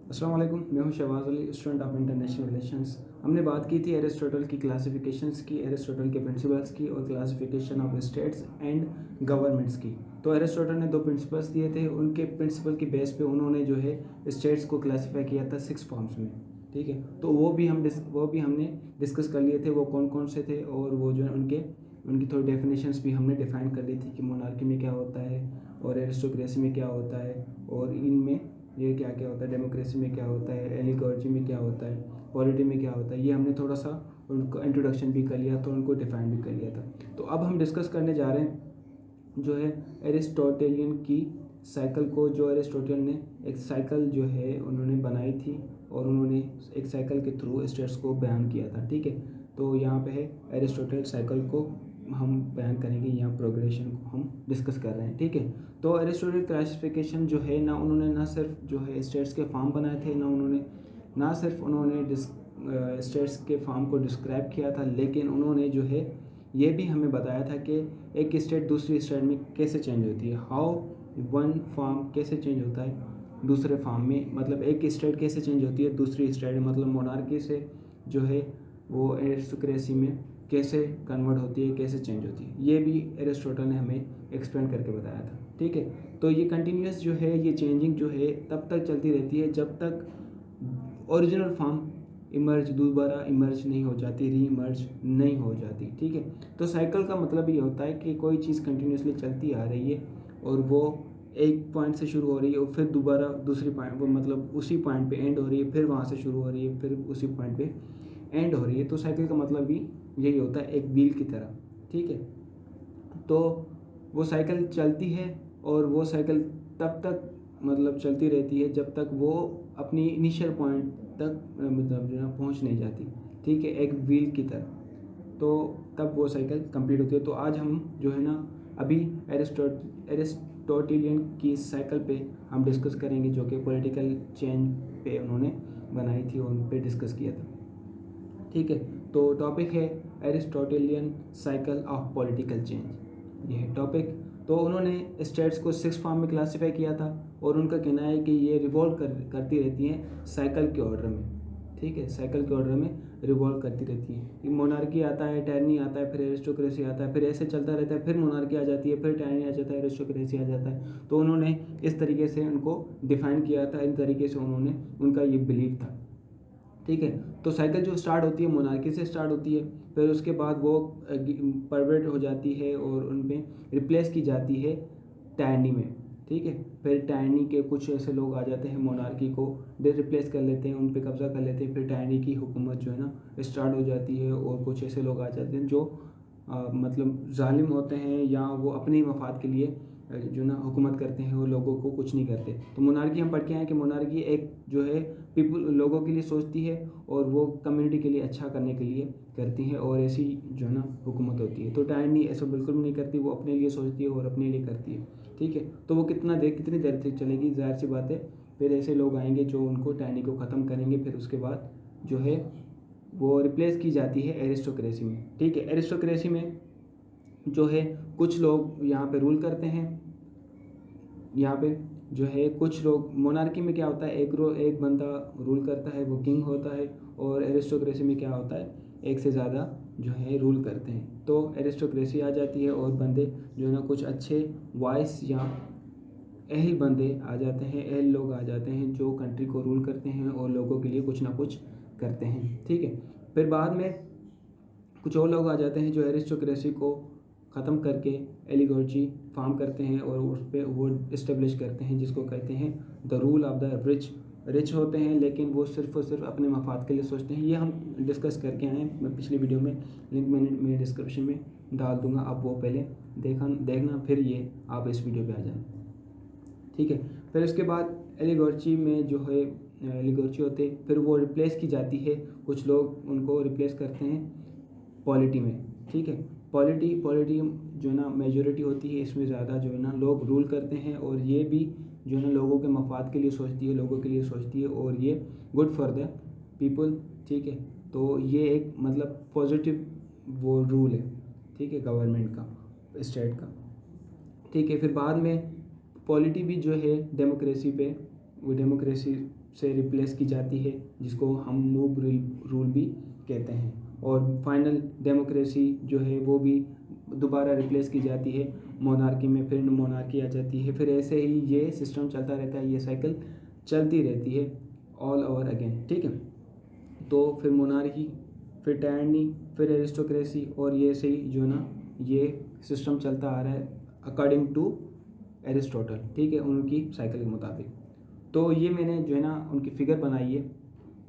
अस्सलाम वालेकुम, मैं हूं Shahbaz Ali, student of international relations. हमने बात की थी एरिस्टोटल की क्लासिफिकेशंस की, एरिस्टोटल के प्रिंसिपल्स की और classification of states and governments की। तो एरिस्टोटल ने दो प्रिंसिपल्स दिए थे, उनके प्रिंसिपल की बेस पे उन्होंने जो है स्टेट्स को क्लासीफाई किया था 6 फॉर्म्स में। ठीक है, तो वो भी हमने डिस्कस कर लिए थे, वो कौन कौन से थे, और वो जो है उनकी थोड़ी डेफिनेशंस भी हमने डिफाइन कर ली थी कि मोनार्की में क्या होता है और एरिस्टोक्रेसी में क्या होता है, और इनमें ये क्या क्या होता है, डेमोक्रेसी में क्या होता है, एलिगर्ची में क्या होता है, पॉलिटी में क्या होता है। ये हमने थोड़ा सा उनको इंट्रोडक्शन भी कर लिया था, उनको डिफाइन भी कर लिया था। तो अब हम डिस्कस करने जा रहे हैं जो है एरिस्टोटेलियन की साइकिल को। जो एरिस्टोटल ने एक साइकिल जो है उन्होंने बनाई थी और उन्होंने एक साइकिल के थ्रू स्टेट्स को बयान किया था। ठीक है, तो यहाँ पे है एरिस्टोटल साइकिल को हम बयान करेंगे, यहाँ प्रोग्रेशन को हम डिस्कस कर रहे हैं। ठीक है, तो एरिस्टोटल क्लासिफिकेशन जो है ना, उन्होंने ना सिर्फ जो है स्टेट्स के फॉर्म बनाए थे, ना सिर्फ उन्होंने स्टेट्स के फॉर्म को डिस्क्राइब किया था, लेकिन उन्होंने जो है ये भी हमें बताया था कि एक स्टेट दूसरी स्टेट में कैसे चेंज होती है, हाउ वन फॉर्म कैसे चेंज होता है दूसरे फॉर्म में, मतलब एक स्टेट कैसे चेंज होती है दूसरी स्टेट, मतलब मोनार्की से जो है वो एरिस्टोक्रेसी में कैसे कन्वर्ट होती है, कैसे चेंज होती है। ये भी एरिस्टोटल ने हमें एक्सप्लेन करके बताया था। ठीक है, तो ये कंटिन्यूस जो है, ये चेंजिंग जो है तब तक चलती रहती है जब तक ओरिजिनल फॉर्म दोबारा इमर्ज नहीं हो जाती, री इमर्ज नहीं हो जाती। ठीक है, तो साइकिल का मतलब ये होता है कि कोई चीज़ कंटिन्यूसली चलती आ रही है और वो एक पॉइंट से शुरू हो रही है और फिर दोबारा दूसरी पॉइंट, वो मतलब उसी पॉइंट पे एंड हो रही है, फिर वहाँ से शुरू हो रही है, फिर उसी पॉइंट पे एंड हो रही है। तो साइकिल का मतलब भी यही होता है, एक व्हील की तरह। ठीक है, तो वो साइकिल चलती है और वो साइकिल तब तक मतलब चलती रहती है जब तक वो अपनी इनिशियल पॉइंट तक मतलब जो है पहुँच नहीं जाती। ठीक है, एक व्हील की तरह, तो तब वो साइकिल कंप्लीट होती है। तो आज हम जो है ना अभी एरिस्टोटेलियन की साइकिल पे हम डिस्कस करेंगे, जो कि पॉलिटिकल चेंज पे उन्होंने बनाई थी और उन पे डिस्कस किया था। ठीक है, तो टॉपिक है एरिस्टोटेलियन साइकिल ऑफ पॉलिटिकल चेंज, ये है टॉपिक। तो उन्होंने स्टेट्स को 6 फॉर्म में क्लासीफाई किया था और उनका कहना है कि ये रिवॉल्व करती रहती हैं साइकिल के ऑर्डर में। ठीक है, साइकिल के ऑर्डर में रिवॉल्व करती रहती है। मोनार्की आता है, टायरनी आता है, फिर एरिस्टोक्रेसी आता है, फिर ऐसे चलता रहता है, फिर मोनार्की आ जाती है, फिर टायरनी आ जाता है, एरिस्टोक्रेसी आ जाता है। तो उन्होंने इस तरीके से उनको डिफाइन किया था, इन तरीके से उन्होंने, उनका ये बिलीव था। ठीक है, तो साइकिल जो स्टार्ट होती है मोनार्की से स्टार्ट होती है, फिर उसके बाद वो परवर्ट हो जाती है और उनमें रिप्लेस की जाती है टायरनी में। ठीक है, फिर टायरनी के कुछ ऐसे लोग आ जाते हैं, मोनार्की को रिप्लेस कर लेते हैं, उन पर कब्जा कर लेते हैं, फिर टायरनी की हुकूमत जो है ना स्टार्ट हो जाती है। और कुछ ऐसे लोग आ जाते हैं जो मतलब जालिम होते हैं या वो अपने मफाद के लिए जो ना हुकूमत करते हैं, वो लोगों को कुछ नहीं करते। तो मोनार्की हम पढ़ के आए कि मोनार्की एक जो है पीपल, लोगों के लिए सोचती है और वो कम्युनिटी के लिए अच्छा करने के लिए करती है, और ऐसी जो है ना हुकूमत होती है। तो टायरनी ऐसा बिल्कुल भी नहीं करती, वो अपने लिए सोचती है और अपने लिए करती है। ठीक है, तो वो कितनी देर तक चलेगी, जाहिर सी बात है फिर ऐसे लोग आएंगे जो उनको टायरनी को ख़त्म करेंगे, फिर उसके बाद जो है वो रिप्लेस की जाती है एरिस्टोक्रेसी में। ठीक है, एरिस्टोक्रेसी में जो है कुछ लोग यहाँ पे रूल करते हैं, यहाँ पे जो है कुछ लोग। मोनार्की में क्या होता है, एक बंदा रूल करता है, वो किंग होता है, और एरिस्टोक्रेसी में क्या होता है, एक से ज़्यादा जो है रूल करते हैं। तो एरिस्टोक्रेसी आ जाती है और बंदे जो है ना कुछ अच्छे वाइस या अहल बंदे आ जाते हैं, अहल लोग आ जाते हैं जो कंट्री को रूल करते हैं और लोगों के लिए कुछ ना कुछ करते हैं। ठीक है, फिर बाद में कुछ और लोग आ जाते हैं जो एरिस्टोक्रेसी को ख़त्म करके एलिगर्ची फॉर्म करते हैं और उस पर वो इस्टेब्लिश करते हैं, जिसको कहते हैं the rule of the rich. Rich होते हैं लेकिन वो सिर्फ और सिर्फ अपने मफाद के लिए सोचते हैं। ये हम डिस्कस करके आए हैं, मैं पिछली वीडियो में लिंक मैंने मेरे डिस्क्रिप्शन में डाल दूंगा, आप वो पहले देखना, फिर ये आप इस वीडियो पे आ जाए। ठीक है, फिर उसके बाद एलिगर्ची में जो है एलिगर्ची होते, फिर वो रिप्लेस की जाती है, कुछ लोग उनको रिप्लेस करते हैं पॉलिटी में। ठीक है, पॉलिटी जो है ना मेजोरिटी होती है, इसमें ज़्यादा जो है ना लोग रूल करते हैं, और ये भी जो है ना लोगों के मफाद के लिए सोचती है, लोगों के लिए सोचती है, और ये गुड फॉर द पीपल। ठीक है, तो ये एक मतलब पॉजिटिव वो रूल है। ठीक है, गवर्नमेंट का, स्टेट का। ठीक है, फिर बाद में पॉलिटी भी जो है डेमोक्रेसी पे, वो डेमोक्रेसी से रिप्लेस की जाती है, जिसको हम मूव रूल भी कहते हैं। और फाइनल डेमोक्रेसी जो है वो भी दोबारा रिप्लेस की जाती है मोनार्की में, फिर मोनार्की आ जाती है, फिर ऐसे ही ये सिस्टम चलता रहता है, ये साइकिल चलती रहती है ऑल ओवर अगेन। ठीक है, तो फिर मोनार्की, फिर टायरनी, फिर एरिस्टोक्रेसी, और ये सही जो ना ये सिस्टम चलता आ रहा है अकॉर्डिंग टू एरिस्टोटल। ठीक है, उनकी साइकिल के मुताबिक। तो ये मैंने जो है ना उनकी फिगर बनाई है,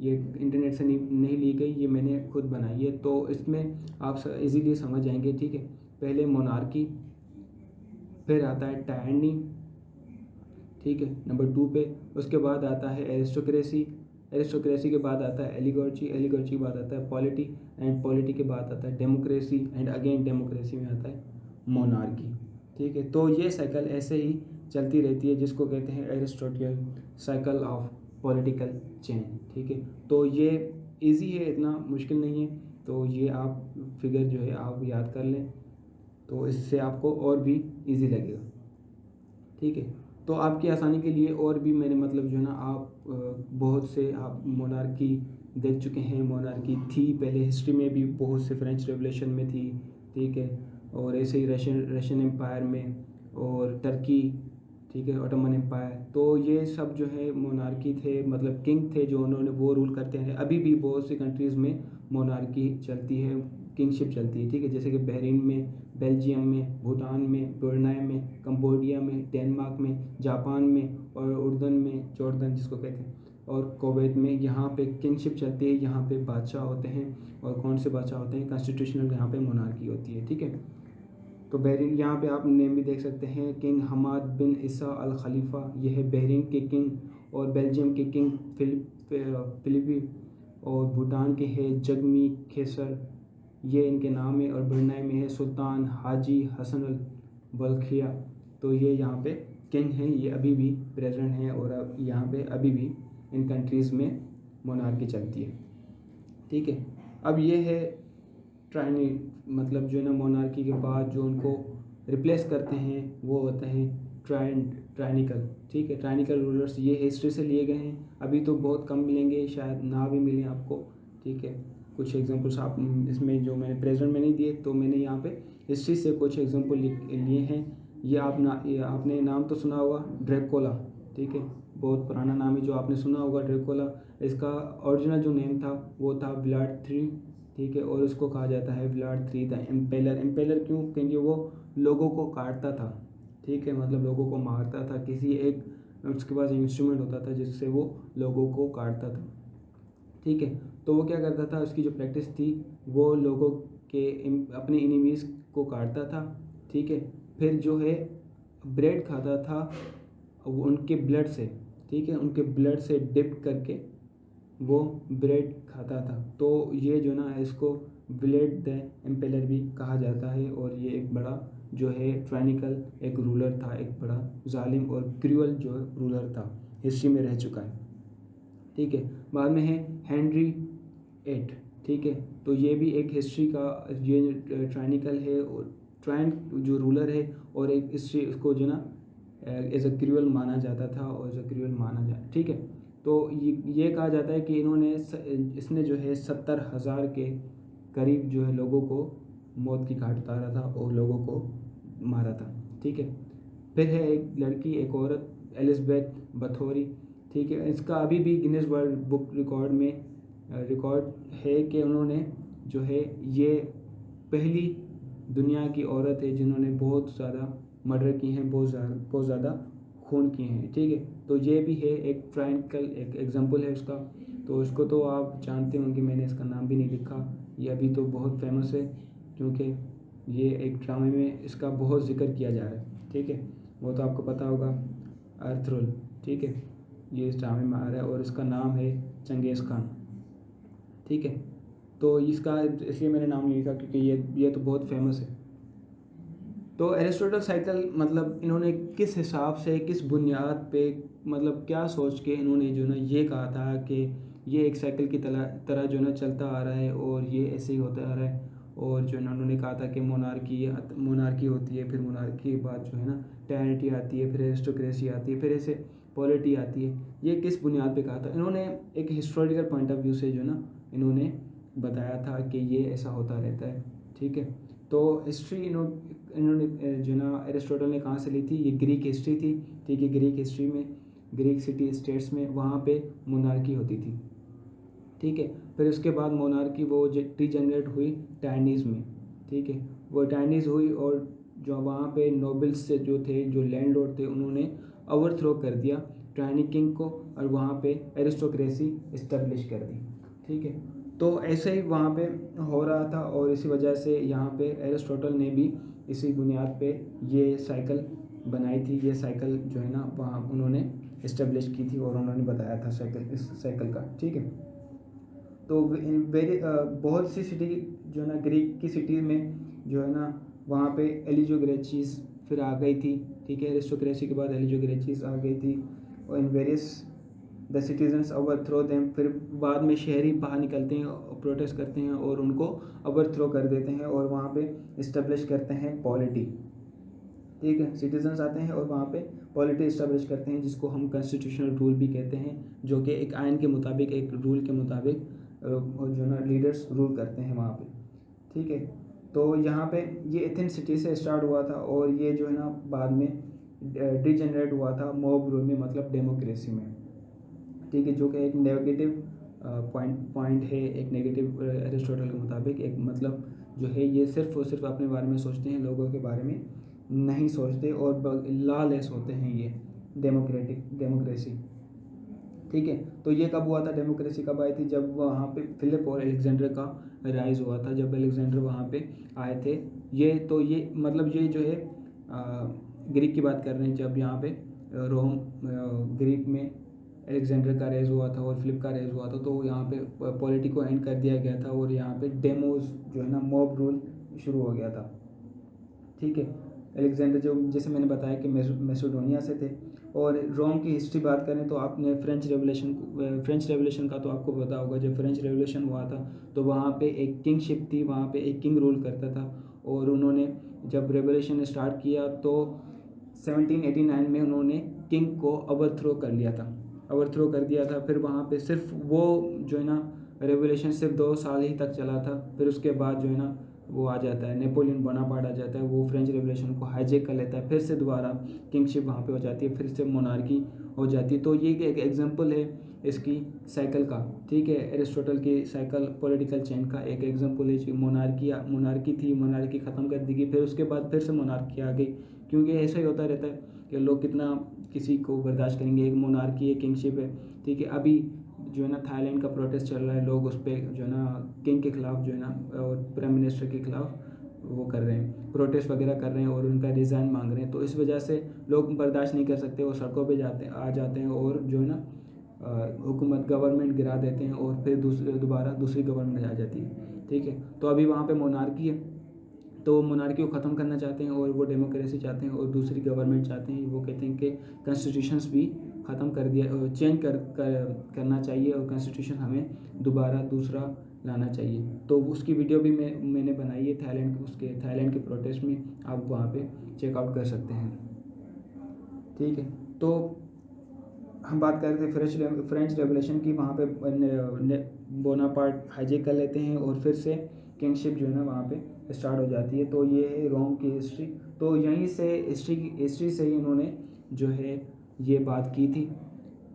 ये इंटरनेट से नहीं ली गई, ये मैंने खुद बनाई है, तो इसमें आप इजीली समझ जाएंगे। ठीक है, पहले मोनार्की, फिर आता है टायरनी, ठीक है नंबर 2 पे। उसके बाद आता है एरिस्टोक्रेसी, एरिस्टोक्रेसी के बाद आता है एलिगर्ची, एलिगर्ची के बाद आता है पॉलिटी, एंड पॉलिटी के बाद आता है डेमोक्रेसी, एंड अगेन डेमोक्रेसी में आता है मोनार्की। ठीक है, तो ये साइकिल ऐसे ही चलती रहती है, जिसको कहते हैं Aristotle cycle of political change. ठीक है, तो ये इजी है, इतना मुश्किल नहीं है, तो ये आप फिगर जो है आप याद कर लें, तो इससे आपको और भी इजी लगेगा। ठीक है, तो आपकी आसानी के लिए और भी मैंने मतलब जो है ना आप बहुत से आप मोनार्की देख चुके हैं, मोनार्की थी पहले हिस्ट्री में भी, बहुत से फ्रेंच रेवोल्यूशन में थी। ठीक है, और ऐसे ही रशियन एम्पायर में, और टर्की, ठीक है ऑटोमन एम्पायर, तो ये सब जो है मोनार्की थे, मतलब किंग थे जो उन्होंने वो रूल करते हैं। अभी भी बहुत सी कंट्रीज़ में मोनार्की चलती है, किंगशिप चलती है। ठीक है, जैसे कि बहरीन में, बेल्जियम में, भूटान में, ब्रुनेई में, कंबोडिया में, डेनमार्क में, जापान में, और उर्दन में, जॉर्डन जिसको कहते हैं, और कुवैत में, यहाँ पे किंगशिप चलती है, यहाँ पे बादशाह होते हैं। और कौन से बादशाह होते हैं? कॉन्स्टिट्यूशनल यहाँ पे मोनार्की होती है। ठीक है, तो बहरीन, यहाँ पे आप नेम भी देख सकते हैं, किंग हमाद बिन ईसा अल खलीफा, ये है बहरीन के किंग, और बेल्जियम के किंग फिलिपी, और भूटान के है जगमी खेसर, ये इनके नाम है, और ब्रुनेई में है सुल्तान हाजी हसन अल बल्खिया। तो ये यहाँ पे किंग हैं, ये अभी भी प्रेजेंट हैं, और अब यहाँ पे अभी भी इन कंट्रीज़ में मोनार्की चलती है। ठीक है, अब ये है ट्राइनी, मतलब जो है ना मोनार्की के बाद जो उनको रिप्लेस करते हैं वो होते हैं ट्राइनिकल। ठीक है, ट्राइनिकल रूलर्स ये हिस्ट्री से लिए गए हैं, अभी तो बहुत कम मिलेंगे, शायद ना भी मिलें आपको। ठीक है, कुछ एग्जांपल्स आप इसमें जो मैंने प्रेजेंट में नहीं दिए, तो मैंने यहाँ पे हिस्ट्री से कुछ एग्जांपल लिए हैं। ये आपने नाम तो सुना होगा ड्रैकुला। ठीक है, बहुत पुराना नाम है जो आपने सुना होगा ड्रैकुला। इसका ओरिजिनल जो नेम था वो था व्लाड 3। ठीक है, और उसको कहा जाता है व्लाड 3 द एम्पेलर। एम्पेलर क्यों? क्योंकि वो लोगों को काटता था। ठीक है, मतलब लोगों को मारता था, किसी एक उसके पास इंस्ट्रूमेंट होता था जिससे वो लोगों को काटता था। ठीक है, तो वो क्या करता था, उसकी जो प्रैक्टिस थी वो लोगों के अपने एनिमीज़ को काटता था। ठीक है, फिर जो है ब्रेड खाता था वो उनके ब्लड से। ठीक है, उनके ब्लड से डिप करके वो ब्रेड खाता था। तो ये जो ना इसको ब्लेड द एम्पेलर भी कहा जाता है, और ये एक बड़ा जो है ट्राइनिकल एक रूलर था, एक बड़ा जालिम और क्रूअल जो रूलर था, हिस्ट्री में रह चुका है। ठीक है, बाद में है हेनरी 8। ठीक है, तो ये भी एक हिस्ट्री का ये ट्राइनिकल है, और ट्राइन जो रूलर है, और एक हिस्ट्री उसको जो ना एज अ क्रूअल माना जाता था, और एज अ क्रूअल माना जाता। ठीक है, तो ये कहा जाता है कि इसने जो है 70,000 के करीब जो है लोगों को मौत की घाट उतारा था और लोगों को मारा था। ठीक है, फिर है एक लड़की, एक औरत एलिज़ाबेथ बथोरी। ठीक है, इसका अभी भी गिनीज वर्ल्ड बुक रिकॉर्ड में रिकॉर्ड है कि उन्होंने जो है ये पहली दुनिया की औरत है जिन्होंने बहुत ज़्यादा मर्डर किए हैं, बहुत ज़्यादा खून किए हैं। ठीक है, तो ये भी है एक ट्राइनिकल एक एग्जांपल है उसका। तो इसको तो आप जानते होंगे, मैंने इसका नाम भी नहीं लिखा, ये अभी तो बहुत फेमस है क्योंकि ये एक ड्रामे में इसका बहुत जिक्र किया जा रहा है। ठीक है, वो तो आपको पता होगा, अर्थरुल। ठीक है, ये इस ड्रामे में आ रहा है, और इसका नाम है चंगेज़ खान। ठीक है, तो इसका इसलिए मैंने नाम नहीं लिखा क्योंकि ये तो बहुत फेमस है। तो एरिस्टोटल साइकिल मतलब इन्होंने किस हिसाब से, किस बुनियाद पे, मतलब क्या सोच के इन्होंने जो ना ये कहा था कि ये एक साइकिल की तरह जो ना चलता आ रहा है, और ये ऐसे ही होता आ रहा है, और जो है ना उन्होंने कहा था कि मोनार्की होती है, फिर मोनार्की के बाद जो है ना टायरेनिटी आती है, फिर एरिस्टोक्रेसी आती है, फिर ऐसे पॉलिटी आती है। ये किस बुनियाद पे कहा था इन्होंने? एक हिस्टोरिकल पॉइंट ऑफ व्यू से जो ना इन्होंने बताया था कि ये ऐसा होता रहता है। ठीक है, तो हिस्ट्री इन्होंने जो ना एरिस्टोटल ने कहाँ से ली थी? ये ग्रीक हिस्ट्री थी। ठीक है, ग्रीक हिस्ट्री में, ग्रीक सिटी स्टेट्स में वहाँ पे मोनार्की होती थी। ठीक है, फिर उसके बाद मोनार्की वो डिजेनरेट हुई टाइनीज़ में। ठीक है, वो टाइनीज़ हुई और जो वहाँ पे नोबल्स से जो थे, जो लैंडलॉर्ड थे, उन्होंने ओवरथ्रो कर दिया टाइनी किंग को और वहाँ पे एरिस्टोक्रेसी इस्टेब्लिश कर दी। ठीक है, तो ऐसे ही वहाँ पे हो रहा था और इसी वजह से यहाँ पे एरिस्टोटल ने भी इसी बुनियाद पे ये साइकिल बनाई थी। ये साइकिल जो है ना वहाँ उन्होंने इस्टेब्लिश की थी और उन्होंने बताया था इस साइकिल का। ठीक है, तो बहुत सी सिटी जो है ना ग्रीक की सिटी में जो है ना वहाँ पे एलिजोग्रेचीज फिर आ गई थी। ठीक है, एरिस्टोक्रेसी के बाद एलिजोग्रेचीज आ गई थी और in various the citizens overthrow them. फिर बाद में शहरी बाहर निकलते हैं, प्रोटेस्ट करते हैं और उनको ओवरथ्रो कर देते हैं और वहाँ पे इस्टेब्लिश करते हैं पॉलिटी। ठीक है, सिटीजन्स आते हैं और वहाँ पे पॉलिटी इस्टेब्लिश करते हैं, जिसको हम कॉन्स्टिट्यूशनल रूल भी कहते हैं, जो कि एक आइन के मुताबिक, एक रूल के मुताबिक जो ना लीडर्स रूल करते हैं वहाँ पे। ठीक है, तो यहाँ पे ये एथेंस सिटी से स्टार्ट हुआ था और ये जो है ना बाद में डिजेनरेट हुआ था मॉब रूल में, मतलब डेमोक्रेसी में। ठीक है, जो कि एक नेगेटिव पॉइंट है, एक नेगेटिव एरिस्टोटल के मुताबिक, एक मतलब जो है ये सिर्फ और सिर्फ अपने बारे में सोचते हैं, लोगों के बारे में नहीं सोचते और लॉलेस होते हैं ये डेमोक्रेसी। ठीक है, तो ये कब हुआ था? डेमोक्रेसी कब आई थी? जब वहाँ पे फिलिप और अलेक्जेंडर का राइज हुआ था, जब अलेक्जेंडर वहाँ पे आए थे। ये मतलब ये जो है ग्रीक की बात कर रहे हैं, जब यहाँ पे रोम ग्रीक में अलेक्जेंडर का रेज हुआ था और फिलिप का रेज हुआ था, तो यहाँ पे पॉलिटी को एंड कर दिया गया था और यहाँ पे डेमोज जो है ना मॉब रूल शुरू हो गया था। ठीक है, अलेक्जेंडर जो जैसे मैंने बताया कि मैसेडोनिया से थे। और रोम की हिस्ट्री बात करें तो आपने फ्रेंच रेवोल्यूशन का तो आपको पता होगा। जब फ्रेंच रेवोल्यूशन हुआ था तो वहाँ पे एक किंगशिप थी, वहाँ पे एक किंग रूल करता था और उन्होंने जब रेवोल्यूशन स्टार्ट किया तो 1789 में उन्होंने किंग को ओवरथ्रो कर दिया था। फिर वहाँ पे सिर्फ वो जो है ना रेवोल्यूशन सिर्फ 2 साल ही तक चला था। फिर उसके बाद जो है ना वो आ जाता है, नेपोलियन बोनापार्ट आ जाता है, वो फ्रेंच रेवोल्यूशन को हाईजैक कर लेता है, फिर से दोबारा किंगशिप वहाँ पे हो जाती है, फिर से मोनार्की हो जाती है। तो ये एक एग्जांपल है इसकी साइकिल का। ठीक है, एरिस्टोटल की साइकिल पॉलिटिकल चेंज का एक एग्जांपल है कि मोनार्की थी, मोनार्की ख़त्म कर दी गई, फिर उसके बाद फिर से मोनार्की आ गई। क्योंकि ऐसा ही होता रहता है कि लोग कितना किसी को बर्दाश्त करेंगे। एक मोनार्की है, किंगशिप है। ठीक है, अभी जो है ना थाईलैंड का प्रोटेस्ट चल रहा है, लोग उस पर जो है ना किंग के खिलाफ जो है ना और प्राइम मिनिस्टर के खिलाफ वो कर रहे हैं, प्रोटेस्ट वगैरह कर रहे हैं और उनका रिज़ाइन मांग रहे हैं। तो इस वजह से लोग बर्दाश्त नहीं कर सकते और सड़कों पे आ जाते हैं और जो है ना हुकूमत गवर्नमेंट गिरा देते हैं और फिर दोबारा दूसरी गवर्नमेंट आ जाती है। ठीक है, तो अभी वहाँ पे मोनार्की है, तो मोनार्की को ख़त्म करना चाहते हैं और वो डेमोक्रेसी चाहते हैं और दूसरी गवर्नमेंट चाहते हैं। वो कहते हैं कि कॉन्स्टिट्यूशंस भी ख़त्म कर दिया, चेंज करना चाहिए और कॉन्स्टिट्यूशन हमें दोबारा दूसरा लाना चाहिए। तो उसकी वीडियो भी मैंने बनाई है थाईलैंड के प्रोटेस्ट में, आप वहाँ पे चेकआउट कर सकते हैं। ठीक है, तो हम बात कर रहे थे फ्रेंच रेवोल्यूशन की। वहाँ पे बोनापार्ट हाईजैक कर लेते हैं और फिर से किंगशिप जो है ना वहाँ पे स्टार्ट हो जाती है। तो ये है रोम की हिस्ट्री। तो यहीं से हिस्ट्री से ही इन्होंने जो है ये बात की थी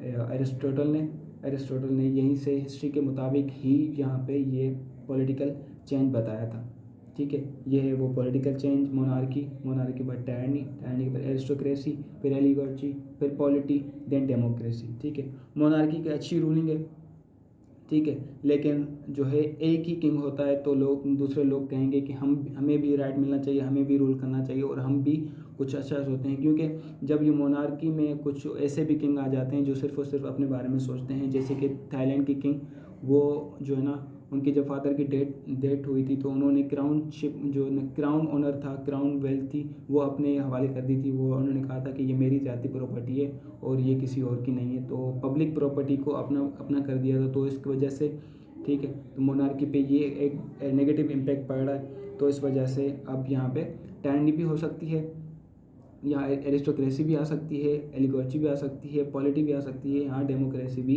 एरिस्टोटल ने यहीं से हिस्ट्री के मुताबिक ही यहाँ पे ये पॉलिटिकल चेंज बताया था। ठीक है, ये है वो पॉलिटिकल चेंज। मोनार्की बाद टायरनी के बाद एरिस्टोक्रेसी, फिर एलिगर्ची, फिर पॉलिटी, देन डेमोक्रेसी। ठीक है, मोनार्की की अच्छी रूलिंग है। ठीक है, लेकिन जो है एक ही किंग होता है तो दूसरे लोग कहेंगे कि हमें भी राइट मिलना चाहिए, हमें भी रूल करना चाहिए और हम भी कुछ अच्छा सोचते हैं। क्योंकि जब ये मोनार्की में कुछ ऐसे भी किंग आ जाते हैं जो सिर्फ और सिर्फ अपने बारे में सोचते हैं, जैसे कि थाईलैंड की किंग, वो जो है ना उनके जब फादर की डेथ हुई थी तो उन्होंने क्राउन ऑनर था, क्राउन वेल्थ थी, वो अपने हवाले कर दी थी। वो उन्होंने कहा था कि ये मेरी ज़ाती प्रॉपर्टी है और ये किसी और की नहीं है। तो पब्लिक प्रॉपर्टी को अपना कर दिया था। तो इसकी वजह से ठीक है। तो मोनार्की पे ये एक नेगेटिव इम्पैक्ट पड़ रहा है, तो इस वजह से अब यहाँ पे टाइरनी भी हो सकती है, यहाँ एरिस्टोक्रेसी भी आ सकती है, एलिगोर्ची भी आ सकती है, पॉलिटी भी आ सकती है, यहाँ डेमोक्रेसी भी